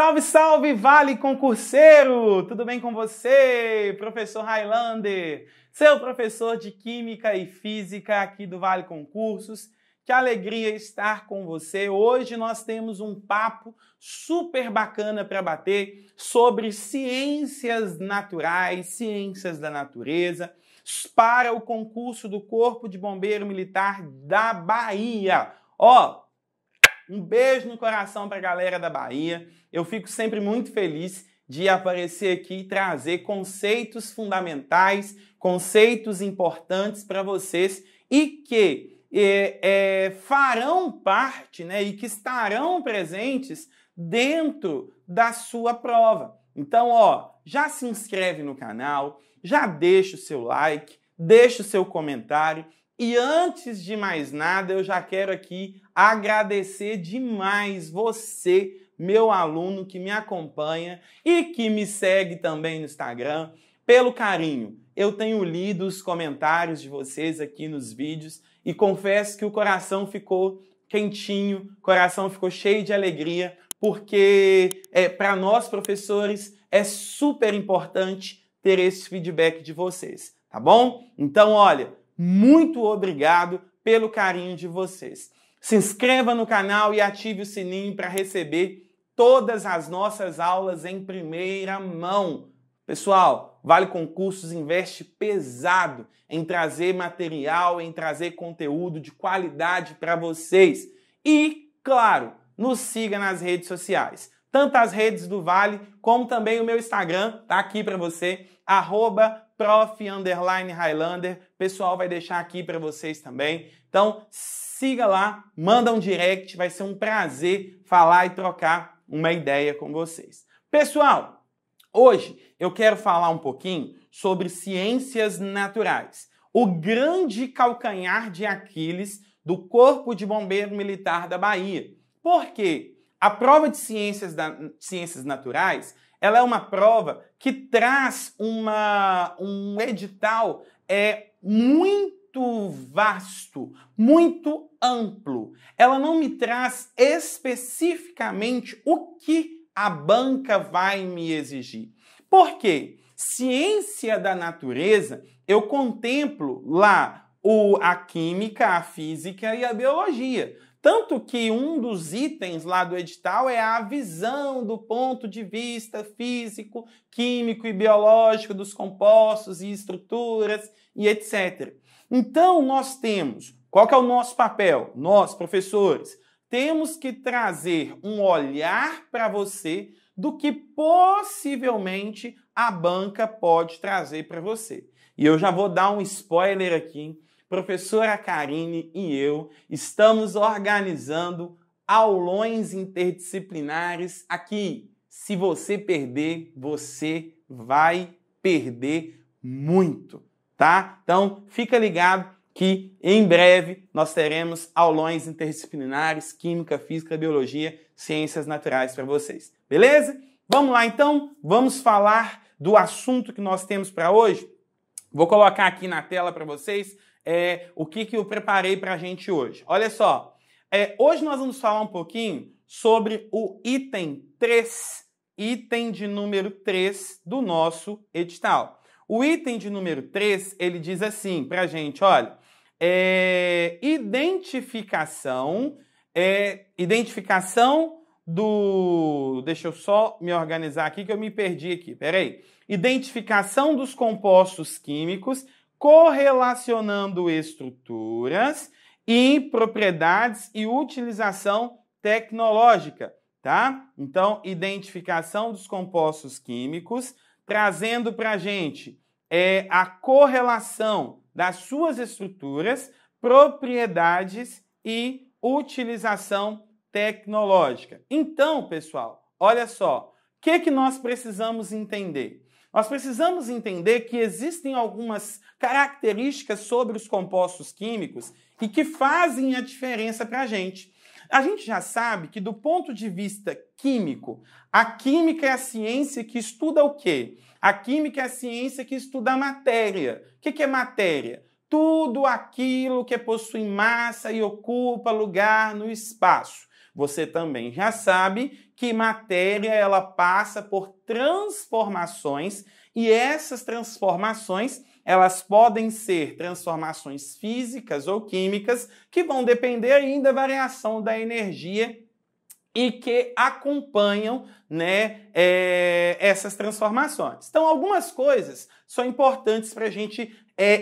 Salve, salve, Vale Concurseiro! Tudo bem com você? Professor Highlander, seu professor de Química e Física aqui do Vale Concursos. Que alegria estar com você. Hoje nós temos um papo super bacana para bater sobre ciências naturais, ciências da natureza, para o concurso do Corpo de Bombeiro Militar da Bahia. Um beijo no coração para a galera da Bahia. Eu fico sempre muito feliz de aparecer aqui e trazer conceitos fundamentais, conceitos importantes para vocês e que farão parte, e que estarão presentes dentro da sua prova. Então, já se inscreve no canal, já deixa o seu like, deixa o seu comentário. E antes de mais nada, eu já quero aqui agradecer demais você, meu aluno que me acompanha e que me segue também no Instagram, pelo carinho. Eu tenho lido os comentários de vocês aqui nos vídeos e confesso que o coração ficou quentinho, o coração ficou cheio de alegria, porque para nós professores é super importante ter esse feedback de vocês, tá bom? Então, olha, muito obrigado pelo carinho de vocês. Se inscreva no canal e ative o sininho para receber todas as nossas aulas em primeira mão. Pessoal, Vale Concursos investe pesado em trazer material, em trazer conteúdo de qualidade para vocês. E, claro, nos siga nas redes sociais. Tanto as redes do Vale, como também o meu Instagram, tá aqui para você, @prof_Highlander. Pessoal, vai deixar aqui para vocês também. Então, siga lá, manda um direct, vai ser um prazer falar e trocar uma ideia com vocês. Pessoal, hoje eu quero falar um pouquinho sobre ciências naturais, o grande calcanhar de Aquiles do Corpo de Bombeiro Militar da Bahia. Por quê? A prova de ciências naturais, ela é uma prova que traz um edital muito vasto, muito amplo. Ela não me traz especificamente o que a banca vai me exigir. Por quê? Ciência da natureza, eu contemplo lá a química, a física e a biologia. Tanto que um dos itens lá do edital é a visão do ponto de vista físico, químico e biológico dos compostos e estruturas e etc. Então, nós temos, qual que é o nosso papel? Nós, professores, temos que trazer um olhar para você do que possivelmente a banca pode trazer para você. E eu já vou dar um spoiler aqui. Professora Karine e eu estamos organizando aulões interdisciplinares aqui. Se você perder, você vai perder muito, tá? Então, fica ligado que em breve nós teremos aulões interdisciplinares, Química, Física, Biologia, Ciências Naturais para vocês. Beleza? Vamos lá então, vamos falar do assunto que nós temos para hoje. Vou colocar aqui na tela para vocês o que eu preparei para a gente hoje. Olha só, hoje nós vamos falar um pouquinho sobre o item 3, item de número 3 do nosso edital. O item de número 3, ele diz assim para a gente, olha, identificação do... Deixa eu só me organizar aqui que eu me perdi aqui, peraí. Identificação dos compostos químicos correlacionando estruturas e propriedades e utilização tecnológica, tá? Então, identificação dos compostos químicos, trazendo para a gente a correlação das suas estruturas, propriedades e utilização tecnológica. Então, pessoal, olha só, o que nós precisamos entender? Nós precisamos entender que existem algumas características sobre os compostos químicos e que fazem a diferença para a gente. A gente já sabe que, do ponto de vista químico, a química é a ciência que estuda o quê? A química é a ciência que estuda a matéria. O que é matéria? Tudo aquilo que possui massa e ocupa lugar no espaço. você também já sabe que matéria ela passa por transformações e essas transformações elas podem ser transformações físicas ou químicas que vão depender ainda da variação da energia e que acompanham, né, essas transformações. Então, algumas coisas são importantes para a gente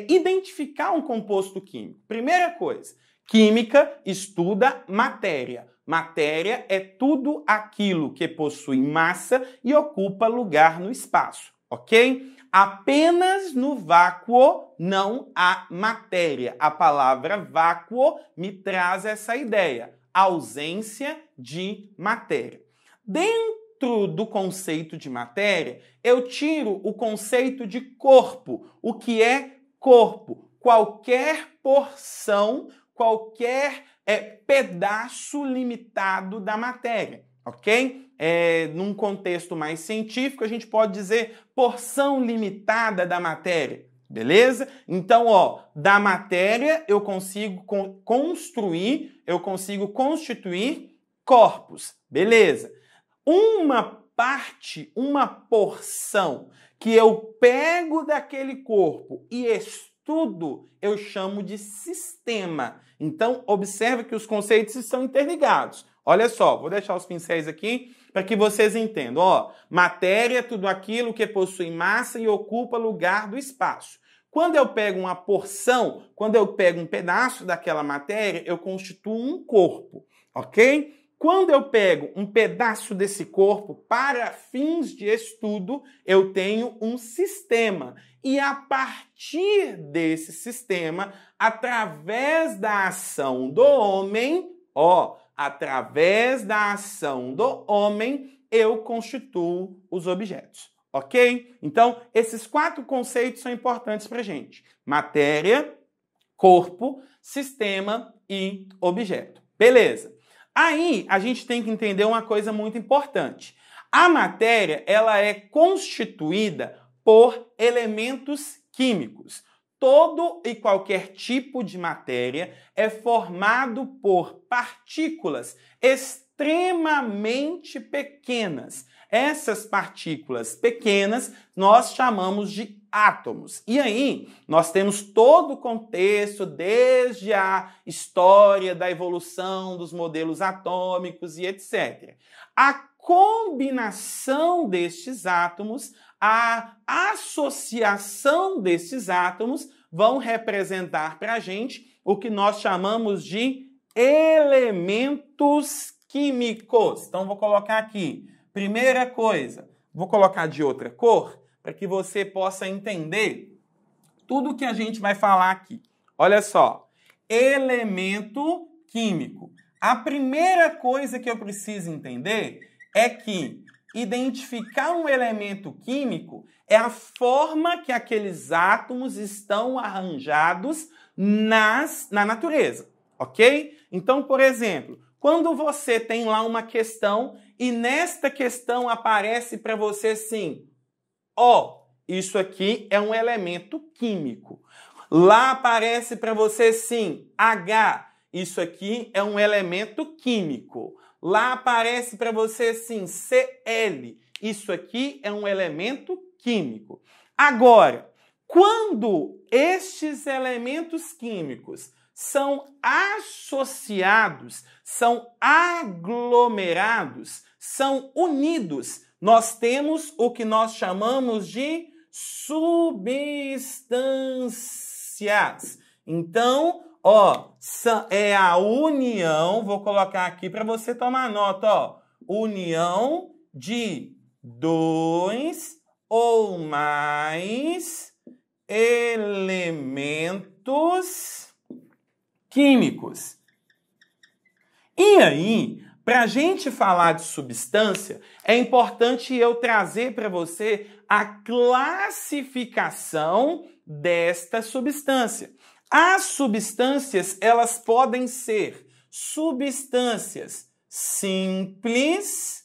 identificar um composto químico. Primeira coisa, química estuda matéria. Matéria é tudo aquilo que possui massa e ocupa lugar no espaço, ok? Apenas no vácuo não há matéria. A palavra vácuo me traz essa ideia. Ausência de matéria. Dentro do conceito de matéria, eu tiro o conceito de corpo. O que é corpo? Qualquer porção, qualquer pedaço limitado da matéria, ok? Num contexto mais científico, a gente pode dizer porção limitada da matéria. Beleza? Então, da matéria eu consigo construir, eu consigo constituir corpos. Beleza? Uma parte, uma porção que eu pego daquele corpo e estudo, eu chamo de sistema. Então, observe que os conceitos estão interligados. Olha só, vou deixar os pincéis aqui para que vocês entendam. Matéria é tudo aquilo que possui massa e ocupa lugar do espaço. Quando eu pego uma porção, quando eu pego um pedaço daquela matéria, eu constituo um corpo, ok? Quando eu pego um pedaço desse corpo para fins de estudo, eu tenho um sistema. E a partir desse sistema, através da ação do homem, através da ação do homem, eu constituo os objetos, ok? Então, esses 4 conceitos são importantes para a gente. Matéria, corpo, sistema e objeto. Beleza. Aí, a gente tem que entender uma coisa muito importante. A matéria, ela é constituída por elementos químicos. Todo e qualquer tipo de matéria é formado por partículas extremamente pequenas. Essas partículas pequenas nós chamamos de átomos. E aí nós temos todo o contexto desde a história da evolução dos modelos atômicos e etc. A combinação destes átomos, a associação desses átomos vão representar para a gente o que nós chamamos de elementos químicos. Então, vou colocar aqui. Primeira coisa, vou colocar de outra cor para que você possa entender tudo que a gente vai falar aqui. Olha só, elemento químico. A primeira coisa que eu preciso entender é que identificar um elemento químico é a forma que aqueles átomos estão arranjados na natureza, ok? Então, por exemplo, quando você tem lá uma questão e nesta questão aparece para você assim, isso aqui é um elemento químico. Lá aparece para você sim, H, isso aqui é um elemento químico. Lá aparece para você sim, Cl, isso aqui é um elemento químico. Agora, quando estes elementos químicos são associados, são aglomerados, são unidos, nós temos o que nós chamamos de substâncias. Então, é a união, vou colocar aqui para você tomar nota, união de 2 ou mais elementos químicos. E aí, para a gente falar de substância, é importante eu trazer para você a classificação desta substância. As substâncias, elas podem ser substâncias simples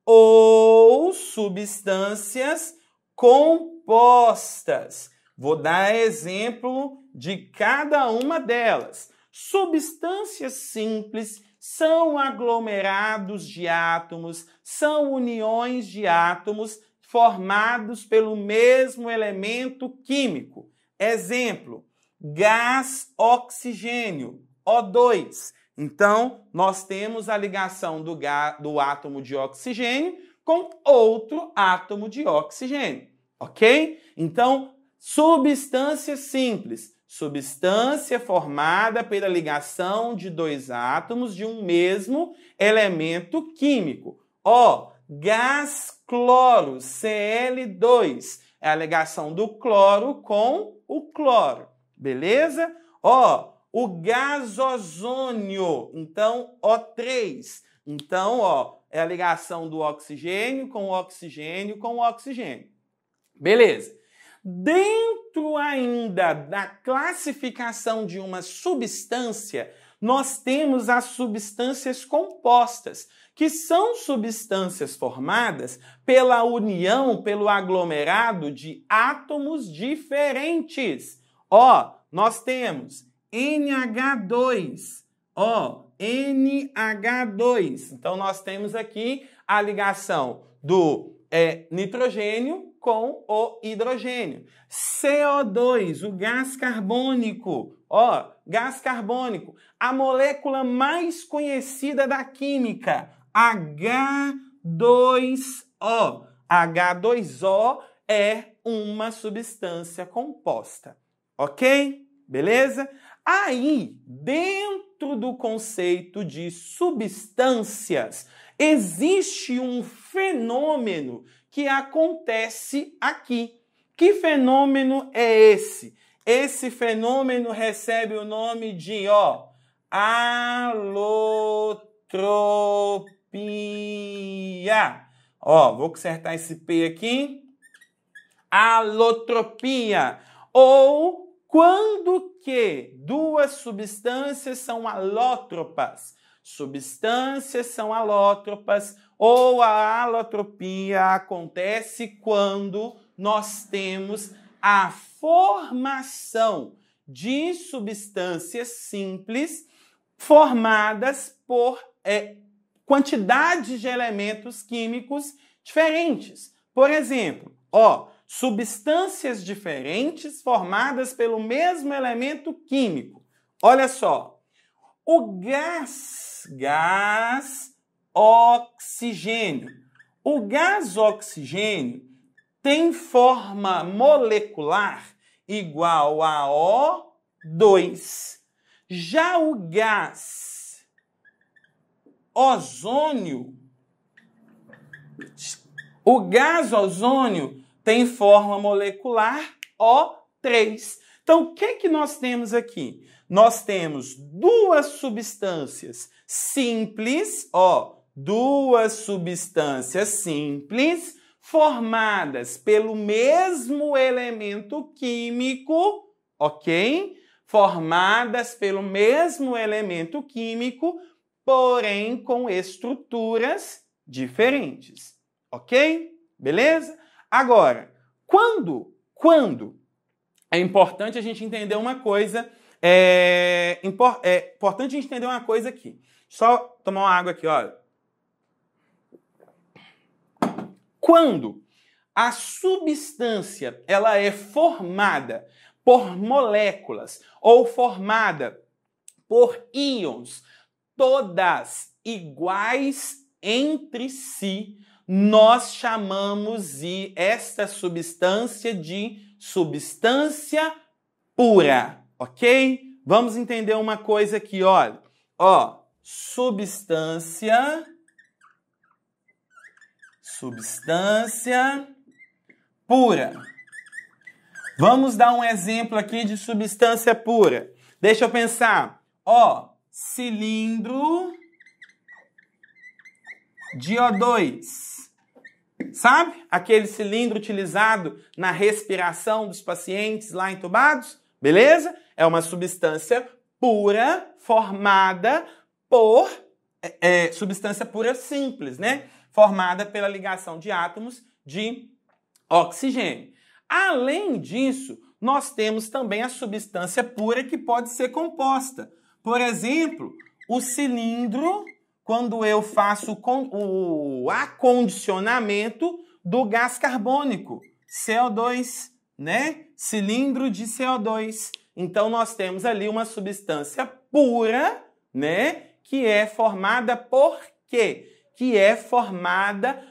ou substâncias compostas. Vou dar exemplo de cada uma delas. Substâncias simples são aglomerados de átomos, são uniões de átomos formados pelo mesmo elemento químico. Exemplo, gás oxigênio, O2. Então, nós temos a ligação do átomo de oxigênio com outro átomo de oxigênio, ok? Então, substância simples, substância formada pela ligação de dois átomos de um mesmo elemento químico. Ó, gás cloro, Cl2, é a ligação do cloro com o cloro, beleza? Ó, o gás ozônio, então O3. Então, ó, é a ligação do oxigênio com o oxigênio com o oxigênio. Beleza. Dentro ainda da classificação de uma substância, nós temos as substâncias compostas, que são substâncias formadas pela união, pelo aglomerado de átomos diferentes. Ó, nós temos NH2, ó, NH2. Então, nós temos aqui a ligação do nitrogênio com o hidrogênio. CO2, o gás carbônico, ó, gás carbônico. A molécula mais conhecida da química, H2O. H2O é uma substância composta, ok? Beleza? Aí, dentro do conceito de substâncias, existe um fenômeno que acontece aqui. Que fenômeno é esse? Esse fenômeno recebe o nome de, ó, alotropia. Ó, vou consertar esse P aqui. Alotropia. Ou quando que duas substâncias são alótropas. Substâncias são alótropas ou a alotropia acontece quando nós temos a formação de substâncias simples formadas por quantidades de elementos químicos diferentes. Por exemplo, ó, substâncias diferentes formadas pelo mesmo elemento químico. Olha só, o gás oxigênio. O gás oxigênio tem forma molecular igual a O2. Já o gás ozônio tem forma molecular O3. Então, o que nós temos aqui? Nós temos duas substâncias simples, ó, duas substâncias simples formadas pelo mesmo elemento químico, ok? Formadas pelo mesmo elemento químico, porém com estruturas diferentes, ok? Beleza? Agora, quando é importante a gente entender uma coisa, importante a gente entender uma coisa aqui. Só tomar uma água aqui, olha. Quando a substância ela é formada por moléculas ou formada por íons, todas iguais entre si, nós chamamos esta substância de substância pura, ok? Vamos entender uma coisa aqui, olha. Ó, substância pura. Vamos dar um exemplo aqui de substância pura. Deixa eu pensar. Ó, cilindro de O2. Sabe? Aquele cilindro utilizado na respiração dos pacientes lá entubados? Beleza? É uma substância pura formada por... substância pura simples, né? Formada pela ligação de átomos de oxigênio. Além disso, nós temos também a substância pura que pode ser composta. Por exemplo, o cilindro quando eu faço o acondicionamento do gás carbônico, CO2, né? Cilindro de CO2. Então, nós temos ali uma substância pura, né? Que é formada por quê? Que é formada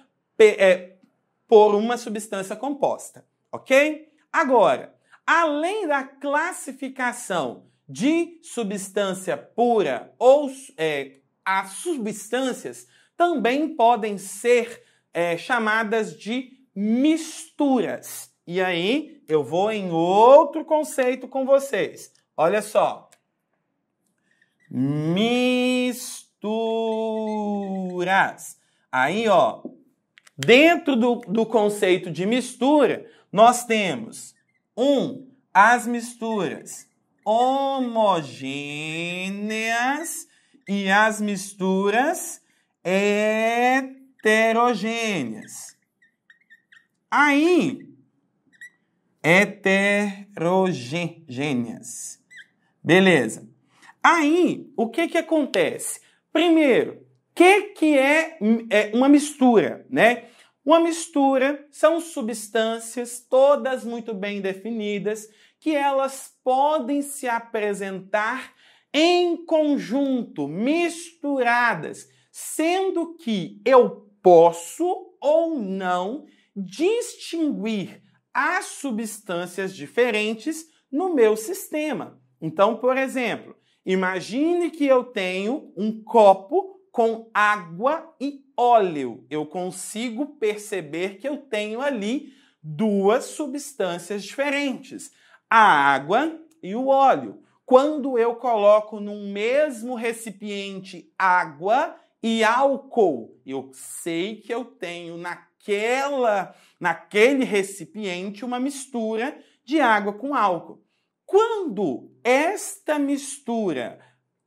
por uma substância composta, ok? Agora, além da classificação de substância pura ou as substâncias também podem ser chamadas de misturas. E aí, eu vou em outro conceito com vocês. Olha só. Misturas. Aí, ó, dentro do conceito de mistura, nós temos as misturas homogêneas e as misturas heterogêneas. Aí, heterogêneas. Beleza. Aí, o que acontece? Primeiro, o que é uma mistura, né? Uma mistura são substâncias todas muito bem definidas que elas podem se apresentar em conjunto, misturadas, sendo que eu posso ou não distinguir as substâncias diferentes no meu sistema. Então, por exemplo, imagine que eu tenho um copo com água e óleo. Eu consigo perceber que eu tenho ali duas substâncias diferentes, a água e o óleo. Quando eu coloco num mesmo recipiente água e álcool, eu sei que eu tenho naquele recipiente uma mistura de água com álcool. Quando esta mistura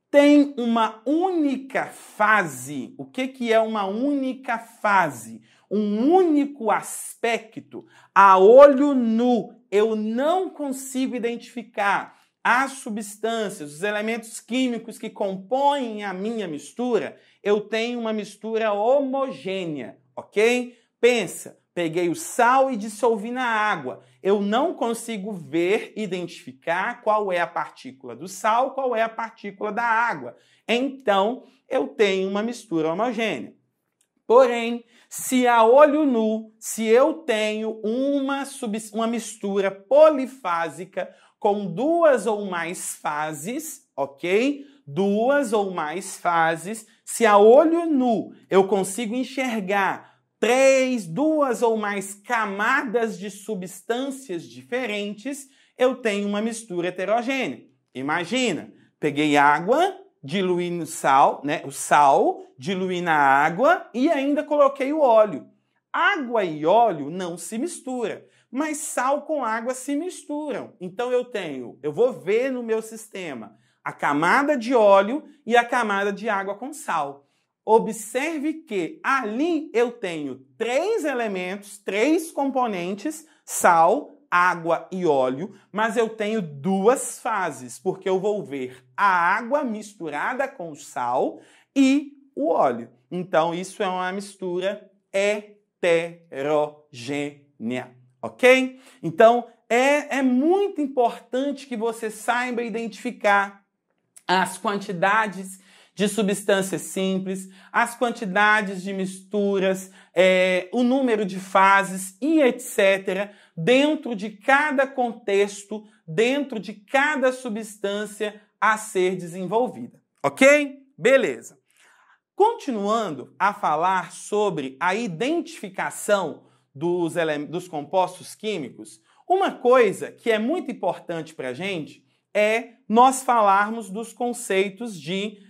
tem uma única fase, o que é uma única fase? Um único aspecto, a olho nu, eu não consigo identificar as substâncias, os elementos químicos que compõem a minha mistura, eu tenho uma mistura homogênea, ok? Pensa, peguei o sal e dissolvi na água. Eu não consigo ver, identificar qual é a partícula do sal, qual é a partícula da água. Então, eu tenho uma mistura homogênea. Porém, se a olho nu, se eu tenho uma mistura polifásica com duas ou mais fases, ok? Duas ou mais fases, se a olho nu eu consigo enxergar duas ou mais camadas de substâncias diferentes, eu tenho uma mistura heterogênea. Imagina, peguei água, diluí no sal, né? O sal, diluí na água e ainda coloquei o óleo. Água e óleo não se misturam, mas sal com água se misturam. Então eu vou ver no meu sistema a camada de óleo e a camada de água com sal. Observe que ali eu tenho 3 elementos, 3 componentes, sal, água e óleo, mas eu tenho 2 fases, porque eu vou ver a água misturada com o sal e o óleo. Então, isso é uma mistura heterogênea, ok? Então, é muito importante que você saiba identificar as quantidades de substâncias simples, as quantidades de misturas, o número de fases e etc., dentro de cada contexto, dentro de cada substância a ser desenvolvida. Ok? Beleza. Continuando a falar sobre a identificação dos compostos químicos, uma coisa que é muito importante para a gente é nós falarmos dos conceitos de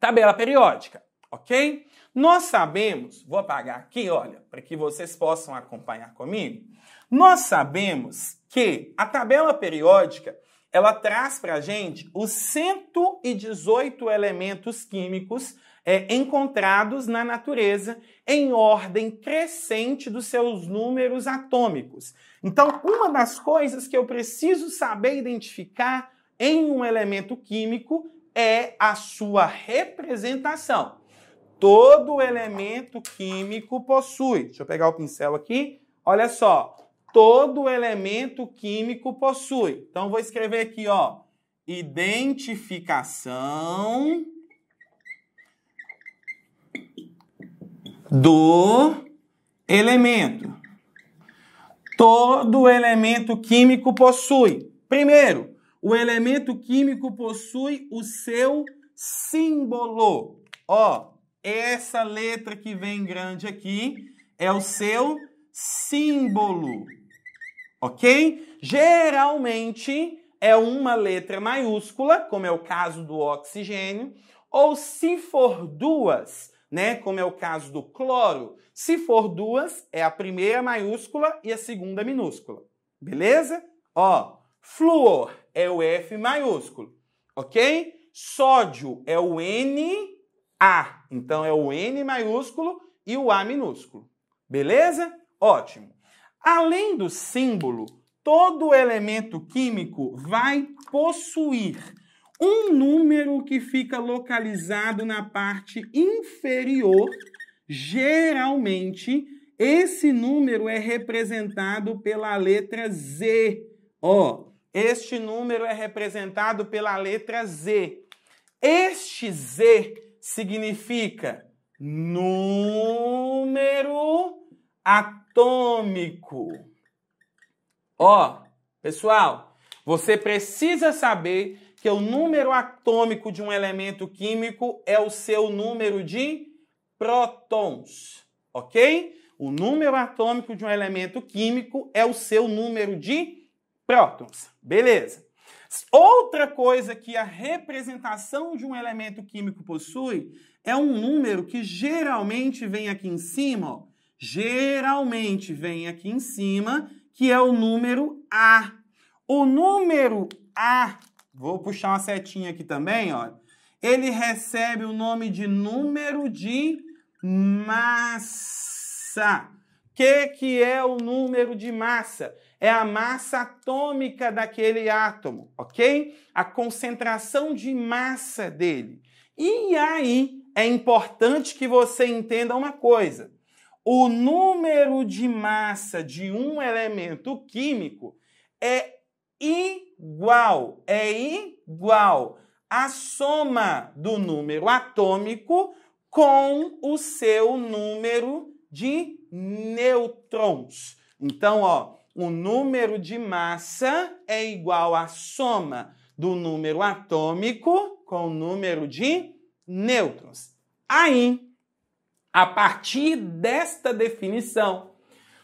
tabela periódica, ok? Nós sabemos, vou apagar aqui, olha, para que vocês possam acompanhar comigo. Nós sabemos que a tabela periódica, ela traz para a gente os 118 elementos químicos encontrados na natureza em ordem crescente dos seus números atômicos. Então, uma das coisas que eu preciso saber identificar em um elemento químico é a sua representação. Todo elemento químico possui. Deixa eu pegar o pincel aqui. Olha só. Todo elemento químico possui. Então, vou escrever aqui, ó. Identificação do elemento. Todo elemento químico possui. Primeiro, o elemento químico possui o seu símbolo. Ó, essa letra que vem grande aqui é o seu símbolo. Ok? Geralmente é uma letra maiúscula, como é o caso do oxigênio, ou se for duas, né, como é o caso do cloro, se for duas, é a primeira maiúscula e a segunda minúscula. Beleza? Ó, flúor é o F maiúsculo, ok? Sódio é o Na, então é o N maiúsculo e o A minúsculo. Beleza? Ótimo. Além do símbolo, todo elemento químico vai possuir um número que fica localizado na parte inferior. Geralmente, esse número é representado pela letra Z. Ó, este número é representado pela letra Z. Este Z significa número atômico. Ó, pessoal, você precisa saber que o número atômico de um elemento químico é o seu número de prótons, ok? O número atômico de um elemento químico é o seu número de prótons, beleza? Outra coisa que a representação de um elemento químico possui é um número que geralmente vem aqui em cima, ó. Geralmente vem aqui em cima, que é o número A. O número A, vou puxar uma setinha aqui também, ó. Ele recebe o nome de número de massa. O que é o número de massa? É a massa atômica daquele átomo, ok? A concentração de massa dele. E aí, é importante que você entenda uma coisa. O número de massa de um elemento químico é igual à soma do número atômico com o seu número de nêutrons. Então, ó, o número de massa é igual à soma do número atômico com o número de nêutrons. Aí, a partir desta definição,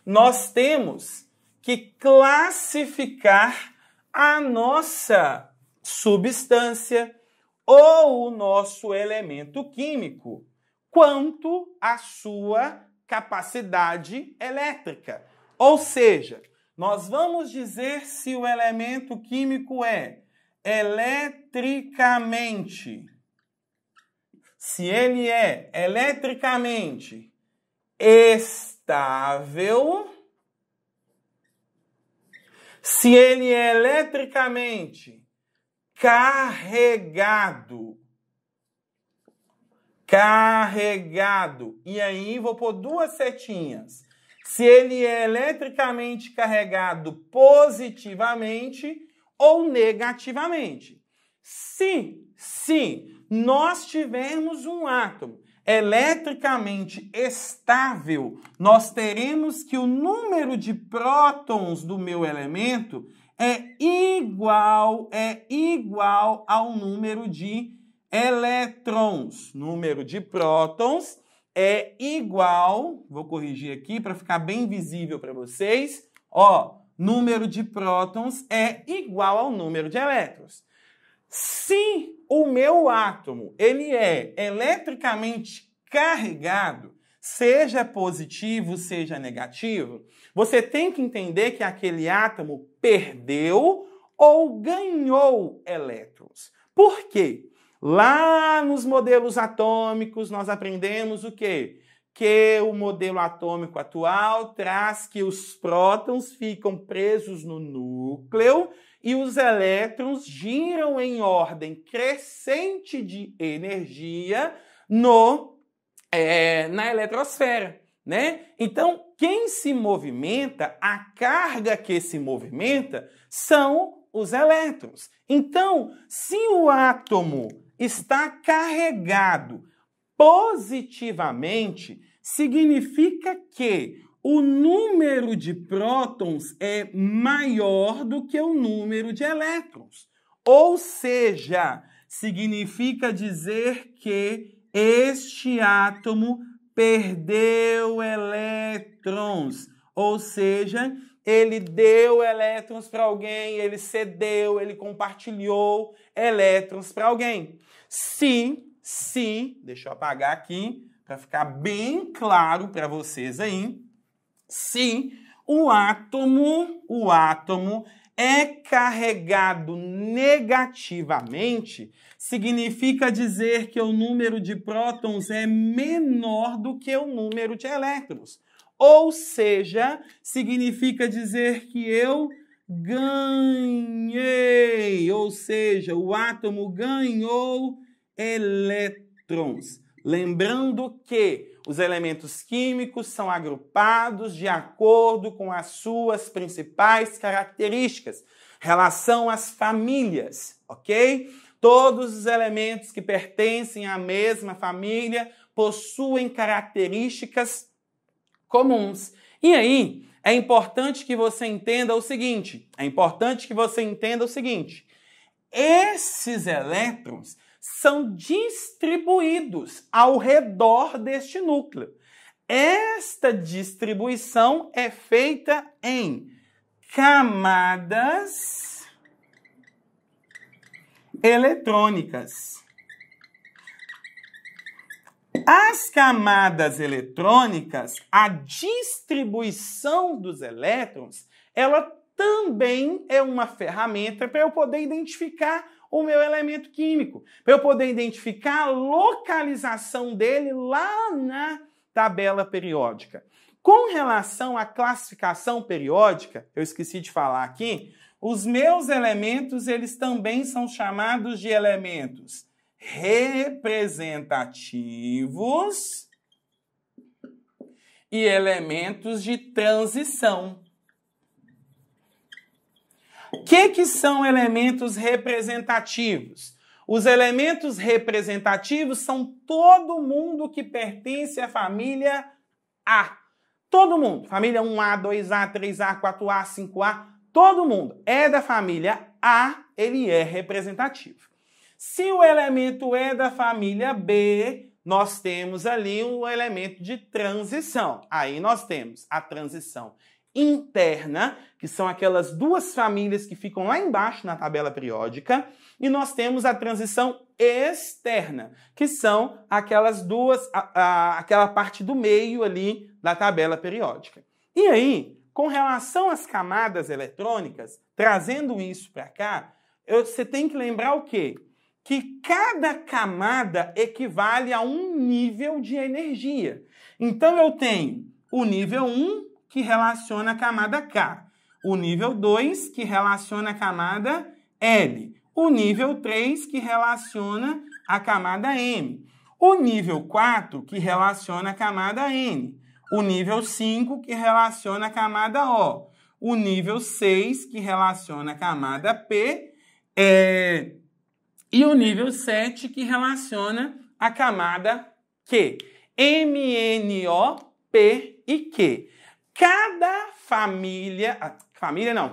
nós temos que classificar a nossa substância ou o nosso elemento químico quanto à sua capacidade elétrica. Ou seja, nós vamos dizer se o elemento químico é eletricamente, se ele é eletricamente estável, se ele é eletricamente carregado, e aí vou pôr duas setinhas. Se ele é eletricamente carregado positivamente ou negativamente. Se nós tivermos um átomo eletricamente estável, nós teremos que o número de prótons do meu elemento é igual ao número de elétrons. Número de prótons é igual, vou corrigir aqui para ficar bem visível para vocês, ó, número de prótons é igual ao número de elétrons. Se o meu átomo ele é eletricamente carregado, seja positivo, seja negativo, você tem que entender que aquele átomo perdeu ou ganhou elétrons. Por quê? Lá nos modelos atômicos nós aprendemos o quê? que o modelo atômico atual traz que os prótons ficam presos no núcleo e os elétrons giram em ordem crescente de energia na eletrosfera, né? Então, quem se movimenta, a carga que se movimenta são os elétrons. Então, se o átomo está carregado positivamente, significa que o número de prótons é maior do que o número de elétrons. Ou seja, significa dizer que este átomo perdeu elétrons. Ou seja, ele deu elétrons para alguém, ele cedeu, ele compartilhou elétrons para alguém. Deixa eu apagar aqui para ficar bem claro para vocês aí. Se o átomo é carregado negativamente, significa dizer que o número de prótons é menor do que o número de elétrons. Ou seja, significa dizer que eu ganhei, ou seja, o átomo ganhou elétrons. Lembrando que os elementos químicos são agrupados de acordo com as suas principais características, relação às famílias, ok? Todos os elementos que pertencem à mesma família possuem características comuns. E aí, é importante que você entenda o seguinte, esses elétrons são distribuídos ao redor deste núcleo. Esta distribuição é feita em camadas eletrônicas. As camadas eletrônicas, a distribuição dos elétrons, ela também é uma ferramenta para eu poder identificar o meu elemento químico, para eu poder identificar a localização dele lá na tabela periódica. Com relação à classificação periódica, eu esqueci de falar aqui, os meus elementos, eles também são chamados de elementos representativos e elementos de transição. O que são elementos representativos? Os elementos representativos são todo mundo que pertence à família A. Todo mundo. Família 1A, 2A, 3A, 4A, 5A. Todo mundo é da família A, ele é representativo. Se o elemento é da família B, nós temos ali um elemento de transição. Aí nós temos a transição interna, que são aquelas duas famílias que ficam lá embaixo na tabela periódica, e nós temos a transição externa, que são aquelas duas, aquela parte do meio ali da tabela periódica. E aí, com relação às camadas eletrônicas, trazendo isso para cá, você tem que lembrar o quê? Que cada camada equivale a um nível de energia. Então, eu tenho o nível 1, que relaciona a camada K. O nível 2, que relaciona a camada L. O nível 3, que relaciona a camada M. O nível 4, que relaciona a camada N. O nível 5, que relaciona a camada O. O nível 6, que relaciona a camada P. E o nível 7, que relaciona a camada Q. M, N, O, P e Q. Cada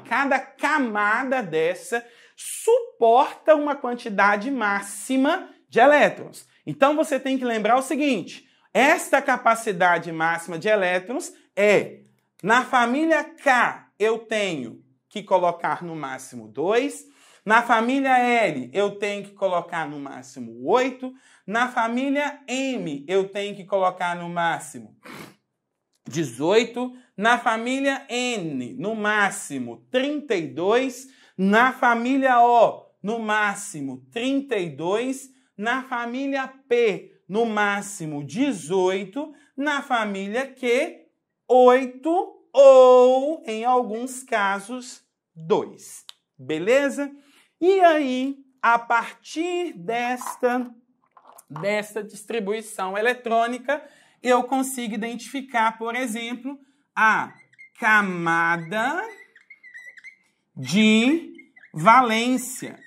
cada camada dessa suporta uma quantidade máxima de elétrons. Então, você tem que lembrar o seguinte, esta capacidade máxima de elétrons é, na família K, eu tenho que colocar no máximo 2, na família L, eu tenho que colocar no máximo 8, na família M, eu tenho que colocar no máximo 18, na família N, no máximo 32, na família O, no máximo 32, na família P, no máximo 18, na família Q, 8 ou, em alguns casos, 2. Beleza? E aí, a partir desta distribuição eletrônica, eu consigo identificar, por exemplo, a camada de valência.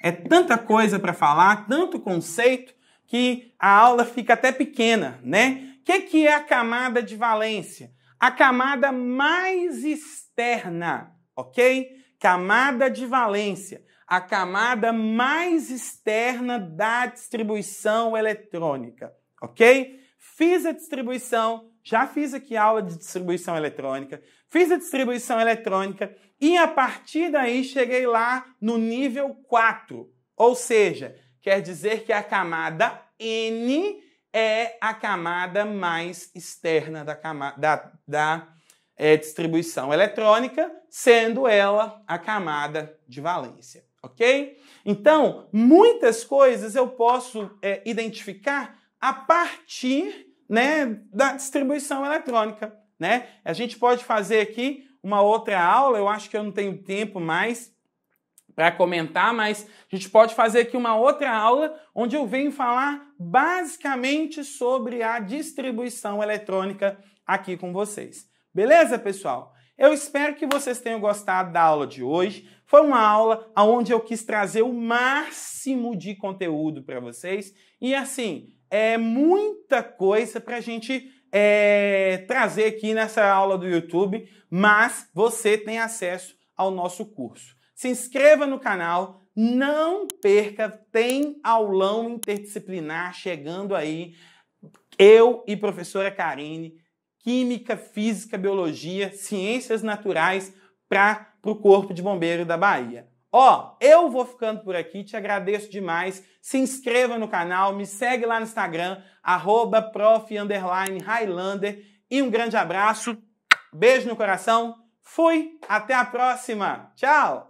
É tanta coisa para falar, tanto conceito, que a aula fica até pequena, né? O que é a camada de valência? A camada mais externa, ok? Camada de valência, a camada mais externa da distribuição eletrônica, ok? Fiz a distribuição, já fiz aqui a aula de distribuição eletrônica, fiz a distribuição eletrônica e a partir daí cheguei lá no nível 4, ou seja, quer dizer que a camada N é a camada mais externa da distribuição eletrônica, sendo ela a camada de valência, ok? Então, muitas coisas eu posso identificar a partir, né, da distribuição eletrônica, né? A gente pode fazer aqui uma outra aula, eu acho que eu não tenho tempo mais para comentar, mas a gente pode fazer aqui uma outra aula onde eu venho falar basicamente sobre a distribuição eletrônica aqui com vocês. Beleza, pessoal? Eu espero que vocês tenham gostado da aula de hoje. Foi uma aula onde eu quis trazer o máximo de conteúdo para vocês. E assim, é muita coisa para a gente trazer aqui nessa aula do YouTube, mas você tem acesso ao nosso curso. Se inscreva no canal, não perca, tem aulão interdisciplinar chegando aí. Eu e professora Karine, Química, Física, Biologia, Ciências Naturais para o Corpo de Bombeiro da Bahia. Ó, eu vou ficando por aqui, te agradeço demais. Se inscreva no canal, me segue lá no Instagram, @prof_Highlander. E um grande abraço, beijo no coração, fui, até a próxima, tchau!